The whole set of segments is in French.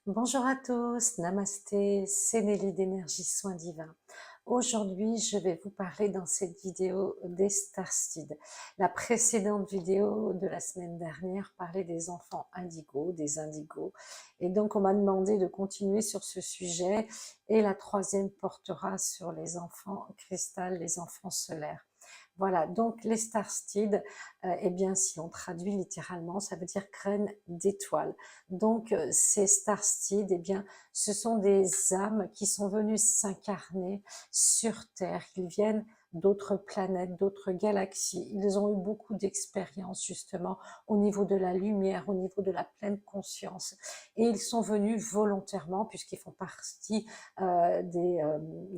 Bonjour à tous, namasté, c'est Nelly d'énergie soins divins. Aujourd'hui, je vais vous parler dans cette vidéo des starseeds. La précédente vidéo de la semaine dernière parlait des enfants indigos, des indigos. Et donc, on m'a demandé de continuer sur ce sujet. Et la troisième portera sur les enfants cristal, les enfants solaires. Voilà, donc les starseeds, eh bien, si on traduit littéralement, ça veut dire graines d'étoiles. Donc, ces starseeds, eh bien, ce sont des âmes qui sont venues s'incarner sur Terre. Ils viennent d'autres planètes, d'autres galaxies. Ils ont eu beaucoup d'expériences, justement, au niveau de la lumière, au niveau de la pleine conscience. Et ils sont venus volontairement, puisqu'ils font partie des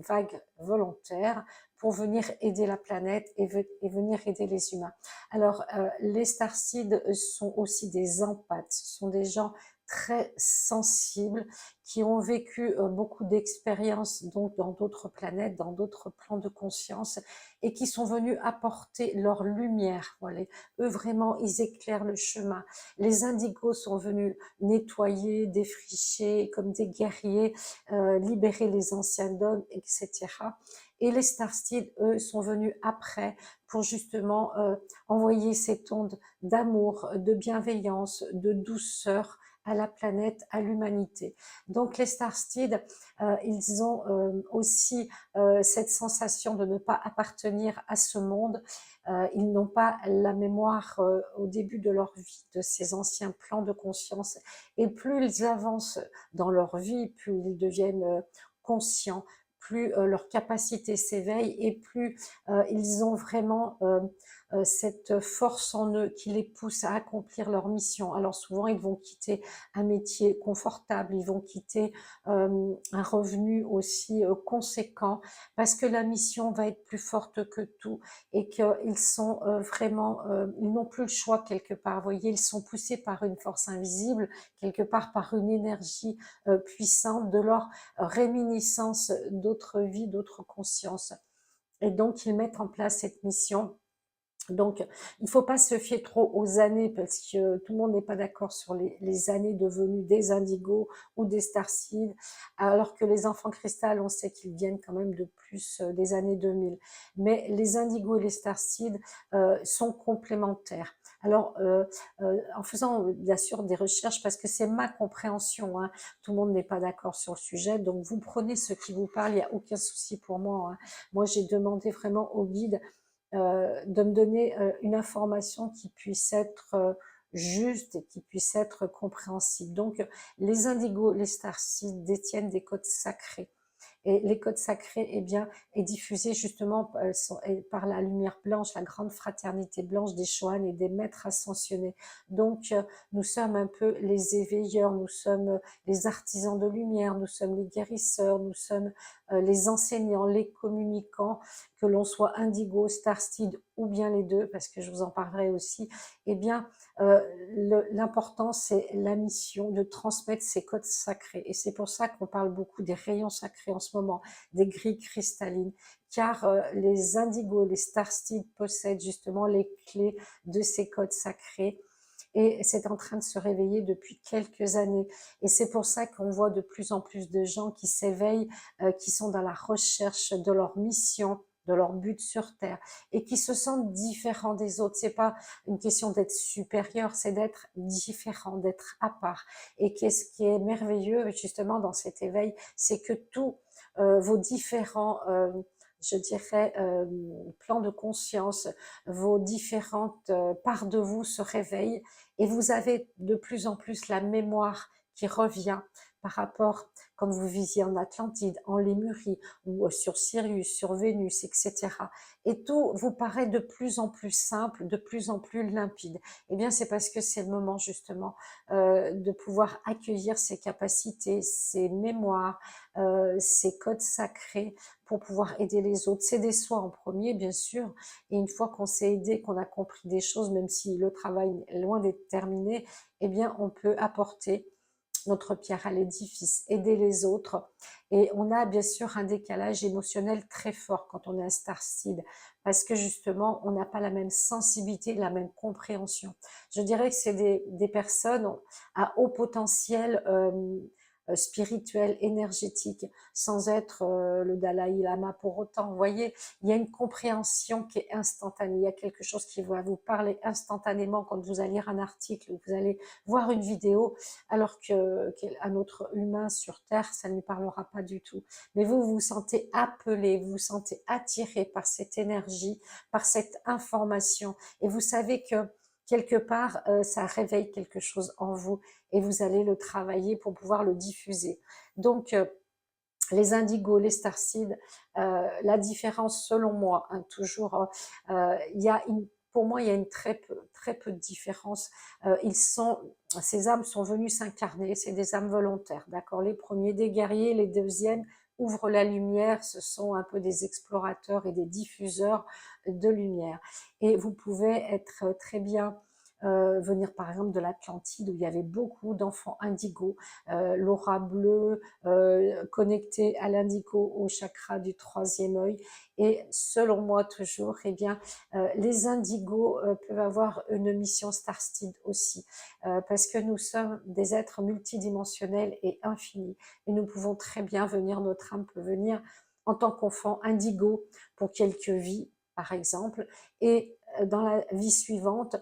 vagues volontaires, pour venir aider la planète et venir aider les humains. Alors, les starseeds sont aussi des empathes, ce sont des gens très sensibles, qui ont vécu beaucoup d'expériences donc dans d'autres planètes, dans d'autres plans de conscience, et qui sont venus apporter leur lumière. Voilà. Eux, vraiment, ils éclairent le chemin. Les indigos sont venus nettoyer, défricher, comme des guerriers, libérer les anciens dogmes, etc. Et les starseeds, eux, sont venus après pour justement envoyer cette onde d'amour, de bienveillance, de douceur à la planète, à l'humanité. Donc les starseeds, ils ont aussi cette sensation de ne pas appartenir à ce monde. Ils n'ont pas la mémoire au début de leur vie de ces anciens plans de conscience. Et plus ils avancent dans leur vie, plus ils deviennent conscients, plus leur capacité s'éveille et plus ils ont vraiment cette force en eux qui les pousse à accomplir leur mission. Alors souvent, ils vont quitter un métier confortable, ils vont quitter un revenu aussi conséquent, parce que la mission va être plus forte que tout et qu'ils sont vraiment, ils n'ont plus le choix quelque part. Vous voyez, ils sont poussés par une force invisible, quelque part par une énergie puissante de leur réminiscence d'autres vies, d'autres consciences. Et donc, ils mettent en place cette mission. Donc, il ne faut pas se fier trop aux années, parce que tout le monde n'est pas d'accord sur les années de venue des indigos ou des starseeds, alors que les enfants cristal, on sait qu'ils viennent quand même de plus des années 2000. Mais les indigos et les starseeds sont complémentaires. Alors, en faisant bien sûr des recherches, parce que c'est ma compréhension, hein, tout le monde n'est pas d'accord sur le sujet, donc vous prenez ce qui vous parle, il n'y a aucun souci pour moi, hein. Moi, j'ai demandé vraiment au guide de me donner une information qui puisse être juste et qui puisse être compréhensible. Donc, les indigos, les starseeds détiennent des codes sacrés. Et les codes sacrés, eh bien, est diffusé justement par la lumière blanche, la grande fraternité blanche des Choans et des maîtres ascensionnés. Donc, nous sommes un peu les éveilleurs, nous sommes les artisans de lumière, nous sommes les guérisseurs, nous sommes les enseignants, les communicants, que l'on soit indigo, starseed ou bien les deux, parce que je vous en parlerai aussi. Eh bien, l'important, c'est la mission de transmettre ces codes sacrés. Et c'est pour ça qu'on parle beaucoup des rayons sacrés en ce moment, des grilles cristallines, car les indigos, les starseeds possèdent justement les clés de ces codes sacrés. Et c'est en train de se réveiller depuis quelques années. Et c'est pour ça qu'on voit de plus en plus de gens qui s'éveillent, qui sont dans la recherche de leur mission, de leur but sur Terre, et qui se sentent différents des autres. C'est pas une question d'être supérieur, c'est d'être différent, d'être à part. Et qu'est-ce qui est merveilleux, justement, dans cet éveil, c'est que tous vos différents je dirais, plans de conscience, vos différentes parts de vous se réveillent et vous avez de plus en plus la mémoire qui revient par rapport, comme vous visiez en Atlantide, en Lémurie, ou sur Sirius, sur Vénus, etc. Et tout vous paraît de plus en plus simple, de plus en plus limpide. Eh bien, c'est parce que c'est le moment, justement, de pouvoir accueillir ces capacités, ces mémoires, ces codes sacrés pour pouvoir aider les autres. S'aider soi en premier, bien sûr, et une fois qu'on s'est aidé, qu'on a compris des choses, même si le travail est loin d'être terminé, eh bien, on peut apporter notre pierre à l'édifice, aider les autres. Et on a bien sûr un décalage émotionnel très fort quand on est un starseed, parce que justement, on n'a pas la même sensibilité, la même compréhension. Je dirais que c'est des personnes à haut potentiel spirituel, énergétique, sans être le Dalai Lama pour autant. Vous voyez, il y a une compréhension qui est instantanée. Il y a quelque chose qui va vous parler instantanément quand vous allez lire un article ou vous allez voir une vidéo, alors qu'un autre humain sur Terre, ça ne lui parlera pas du tout. Mais vous vous sentez appelé, vous vous sentez attiré par cette énergie, par cette information, et vous savez que quelque part, ça réveille quelque chose en vous, et vous allez le travailler pour pouvoir le diffuser. Donc, les indigos, les starseeds, la différence selon moi, hein, toujours, il y a pour moi, il y a une très peu de différence. Ces âmes sont venues s'incarner, c'est des âmes volontaires, d'accord. Les premiers des guerriers, les deuxièmes ouvrent la lumière, ce sont un peu des explorateurs et des diffuseurs de lumière. Et vous pouvez être très bien venir par exemple de l'Atlantide, où il y avait beaucoup d'enfants indigos, l'aura bleue, connecté à l'indigo, au chakra du troisième œil. Et selon moi toujours, eh bien, les indigos peuvent avoir une mission starseed aussi, parce que nous sommes des êtres multidimensionnels et infinis, et nous pouvons très bien venir, notre âme peut venir en tant qu'enfant indigo pour quelques vies, par exemple, et dans la vie suivante,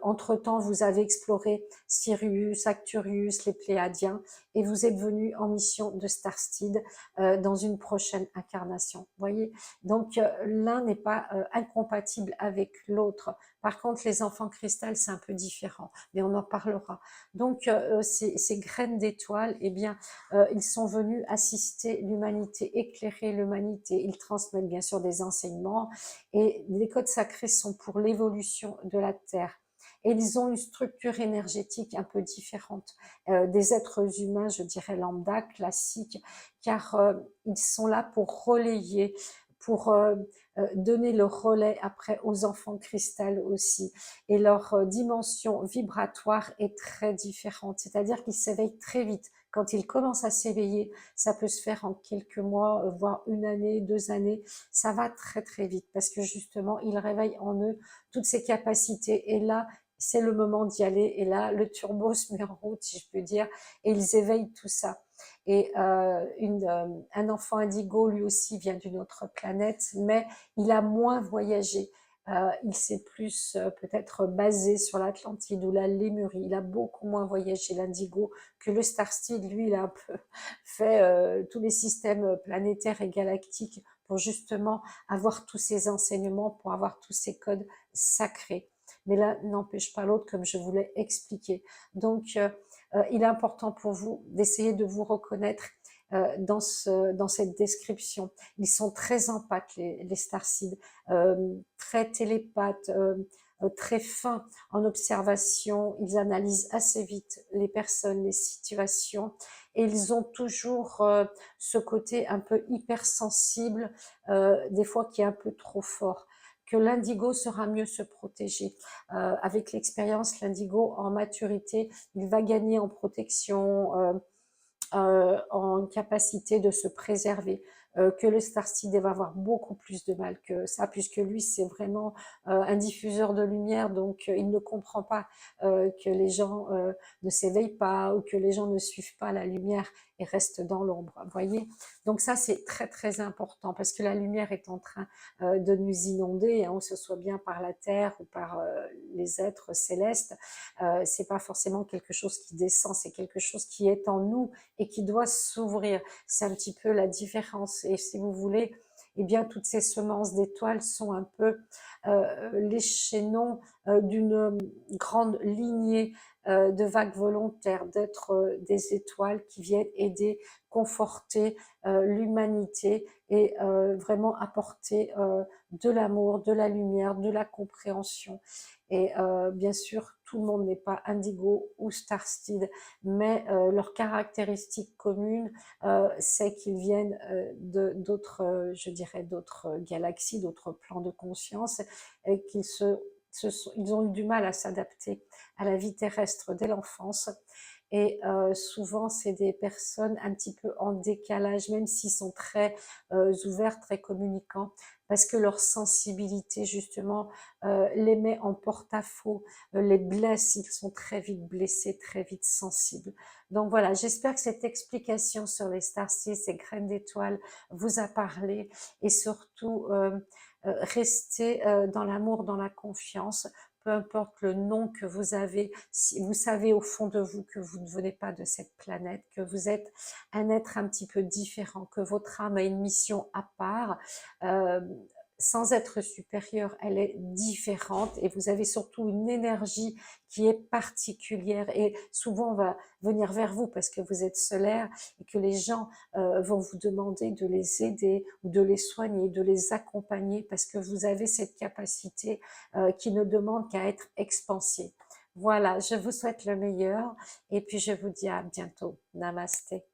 entre-temps, vous avez exploré Sirius, Acturius, les Pléiadiens, et vous êtes venu en mission de Starseed dans une prochaine incarnation. Vous voyez, donc l'un n'est pas incompatible avec l'autre. Par contre, les enfants cristal, c'est un peu différent, mais on en parlera. Donc, ces graines d'étoiles, eh bien, ils sont venus assister l'humanité, éclairer l'humanité. Ils transmettent bien sûr des enseignements, et les codes sacrés sont pour l'évolution de la Terre. Et ils ont une structure énergétique un peu différente des êtres humains, je dirais lambda, classiques, car ils sont là pour relayer, pour donner le relais après aux enfants cristal aussi. Et leur dimension vibratoire est très différente, c'est-à-dire qu'ils s'éveillent très vite. Quand ils commencent à s'éveiller, ça peut se faire en quelques mois, voire une année, 2 années. Ça va très très vite parce que justement, ils réveillent en eux toutes ces capacités. Et là, c'est le moment d'y aller. Et là, le turbo se met en route, si je peux dire, et ils éveillent tout ça. Et un enfant indigo, lui aussi, vient d'une autre planète, mais il a moins voyagé. Il s'est plus peut-être basé sur l'Atlantide ou la Lémurie. Il a beaucoup moins voyagé, l'indigo, que le Starseed. Lui, il a un peu fait tous les systèmes planétaires et galactiques pour justement avoir tous ces enseignements, pour avoir tous ces codes sacrés. Mais l'un n'empêche pas l'autre, comme je vous l'ai expliqué. Donc, il est important pour vous d'essayer de vous reconnaître dans cette description. Ils sont très empathes, les starseeds, très télépathes, très fins en observation. Ils analysent assez vite les personnes, les situations, et ils ont toujours ce côté un peu hypersensible, des fois qui est un peu trop fort, que l'indigo sera mieux se protéger. Avec l'expérience, l'indigo en maturité, il va gagner en protection, en capacité de se préserver, que le starseed va avoir beaucoup plus de mal que ça, puisque lui c'est vraiment un diffuseur de lumière, donc il ne comprend pas que les gens ne s'éveillent pas, ou que les gens ne suivent pas la lumière et restent dans l'ombre, vous voyez. Donc ça c'est très très important, parce que la lumière est en train de nous inonder, hein, que ce soit bien par la terre ou par les êtres célestes. C'est pas forcément quelque chose qui descend, c'est quelque chose qui est en nous et qui doit s'ouvrir. C'est un petit peu la différence. Et si vous voulez, eh bien, toutes ces semences d'étoiles sont un peu les chaînons d'une grande lignée de vagues volontaires, d'être des étoiles qui viennent aider, conforter l'humanité, et vraiment apporter de l'amour, de la lumière, de la compréhension. Et bien sûr, tout le monde n'est pas indigo ou starseed, mais leur caractéristique commune, c'est qu'ils viennent d'autres, je dirais, d'autres galaxies, d'autres plans de conscience, et ils ont eu du mal à s'adapter à la vie terrestre dès l'enfance. Et souvent, c'est des personnes un petit peu en décalage, même s'ils sont très ouverts, très communicants, parce que leur sensibilité justement les met en porte-à-faux, les blesse, ils sont très vite blessés, très vite sensibles. Donc voilà, j'espère que cette explication sur les starseeds, ces graines d'étoiles, vous a parlé, et surtout restez dans l'amour, dans la confiance, peu importe le nom que vous avez, si vous savez au fond de vous que vous ne venez pas de cette planète, que vous êtes un être un petit peu différent, que votre âme a une mission à part, euh, sans être supérieure, elle est différente, et vous avez surtout une énergie qui est particulière, et souvent on va venir vers vous parce que vous êtes solaire, et que les gens vont vous demander de les aider ou de les soigner, de les accompagner, parce que vous avez cette capacité qui ne demande qu'à être expansée. Voilà, je vous souhaite le meilleur, et puis je vous dis à bientôt. Namasté.